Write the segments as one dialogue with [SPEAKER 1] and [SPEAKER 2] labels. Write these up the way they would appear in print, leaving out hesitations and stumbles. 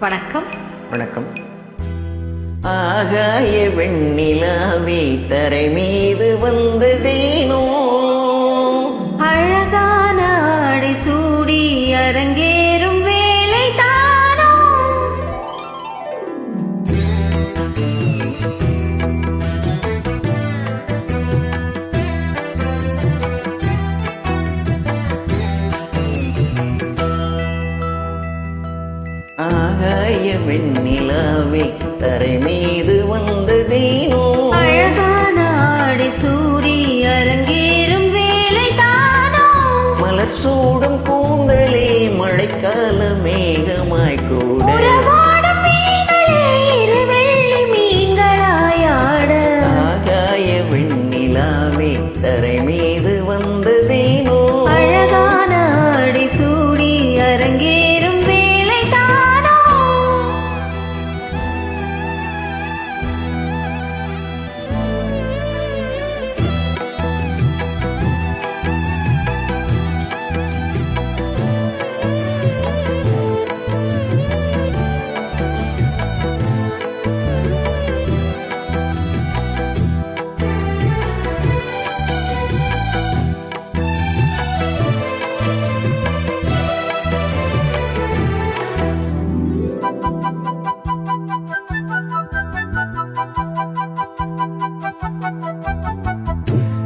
[SPEAKER 1] வணக்கம்.
[SPEAKER 2] வணக்கம். ஆகாய வெண்ணிலாவே தரை மீது வந்ததேனோ,
[SPEAKER 1] அழகான ஆடை சூடி அரங்கேறும் வேலை தானோ,
[SPEAKER 2] ஆகாய வெண்ணிலாவே தரை மீது வந்ததேனோ,
[SPEAKER 1] அழகான ஆடை சூடி அரங்கேறும் வேலை தானோ,
[SPEAKER 2] மலர் சூடும் கூந்தலே மழைக்கால மேகமாய் கூட,
[SPEAKER 1] உறவாடும் மீன்களே இரு வெள்ளி மீன்களாயாட,
[SPEAKER 2] ஆகாய வெண்ணிலாவே தரை மீது வந்ததேனோ,
[SPEAKER 1] அழகான ஆடை சூடி அரங்கேறும் வேலை தானோ.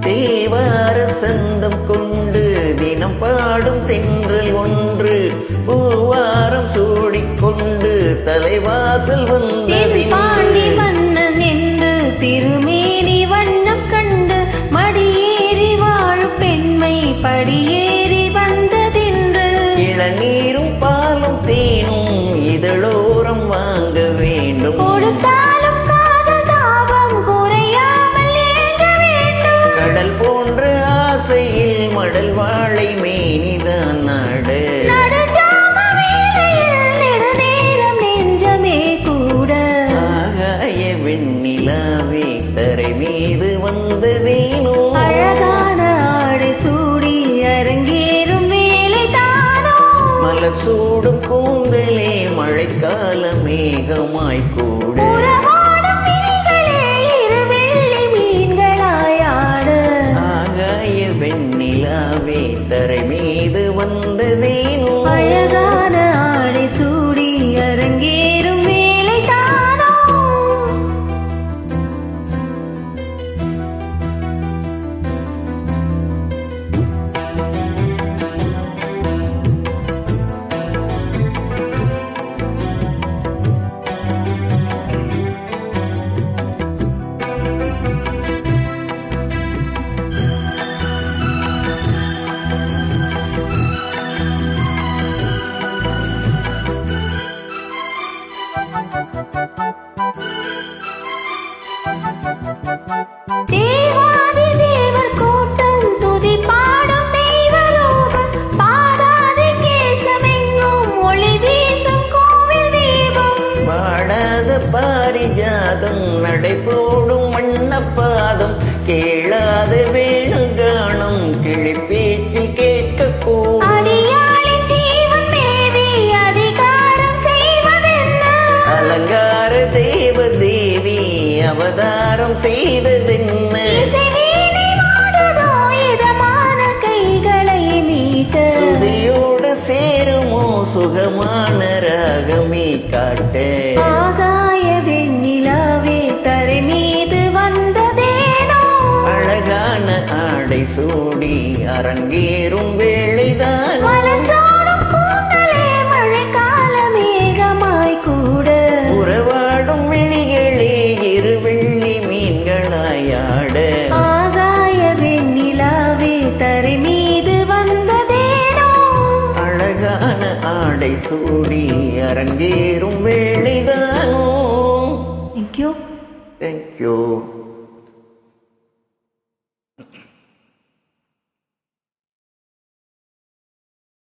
[SPEAKER 2] தேவார சந்தம் கொண்டு தினம் பாடும் தென்றல் ஒன்று, பூவாரம் சூடிக்கொண்டு தலைவாசல்
[SPEAKER 1] பாண்டி
[SPEAKER 2] வந்ததின்று,
[SPEAKER 1] மன்னன் என்று திருமேனி வண்ணம் கண்டு மடியேறி வாழும் பெண்மை படியேறி வந்ததென்று,
[SPEAKER 2] இளநீரும் பாலும் தேனும் இதழோரம் வாங்க வேண்டும்,
[SPEAKER 1] கொடுத்தாலும் காதல் தாபம் குறையாமல் ஏற்க வேண்டும்,
[SPEAKER 2] கடல் போன்ற ஆசையில் மடல் வாழை மேனிதான் நாடு,
[SPEAKER 1] நடுஜாம வேளையில் நெடுநேரம் நெஞ்சமே கூட,
[SPEAKER 2] ஆகாய வெண்ணிலாவே தரை மீது வந்ததேனோ,
[SPEAKER 1] அழகான ஆடை சூடி அரங்கேறும் வேலை தானோ,
[SPEAKER 2] மலர் சூடும் கூந்தலே மழைக்கால மேகமாய் கூட,
[SPEAKER 1] உறவாடும் மீன்களே இரு வெள்ளி மீன்களாயாட,
[SPEAKER 2] ஆகாய வெண்ணிலாவே தரை மீது வந்ததேனோ,
[SPEAKER 1] அழகான ஆடை சூடி அரங்கேறும் வேலை தானோ. தேவாதி தேவர் கூட்டம் துதி பாடும் தெய்வரூபம், பாடாதி கேசமெங்கும் ஒளி வீசும் கோவில் தீபம்,
[SPEAKER 2] வாடாத பாரிஜாதம் நடை போடும் வண்ணப்பாதம், கேளாத வேணுகானம் கிளி பேச்சில் கேட்கக்கூடும்,
[SPEAKER 1] அடியாளின் ஜீவன் மேவி அதிகாரம் செய்வதென்ன,
[SPEAKER 2] அலங்கார தேவ தேவி அவதாரம் செய்ததென்ன,
[SPEAKER 1] இசை வீணை வாடுதோ இதமான கைகளை நீட்ட,
[SPEAKER 2] சுதியோடு சேருமோ சுகமான ராகமே காட்ட,
[SPEAKER 1] ஆகாய வெண்ணிலாவே தரை மீது வந்ததேனோ,
[SPEAKER 2] அழகான ஆடை சூடி அரங்கேறும் வேளைதான்,
[SPEAKER 1] மலர்ந்தோடும் கூந்தலே மழைக்கால மேகமாய் கூட,
[SPEAKER 2] உறவாடும் விழிகளே இரு வெள்ளி மீன்களாயாட,
[SPEAKER 1] ஆகாய வெண்ணிலாவே தரை மீது வந்ததேனோ,
[SPEAKER 2] அழகான ஆடை சூடி அரங்கேறும் வேளைதானோ.
[SPEAKER 1] தேங்க்யூ.
[SPEAKER 2] தேங்க்யூ.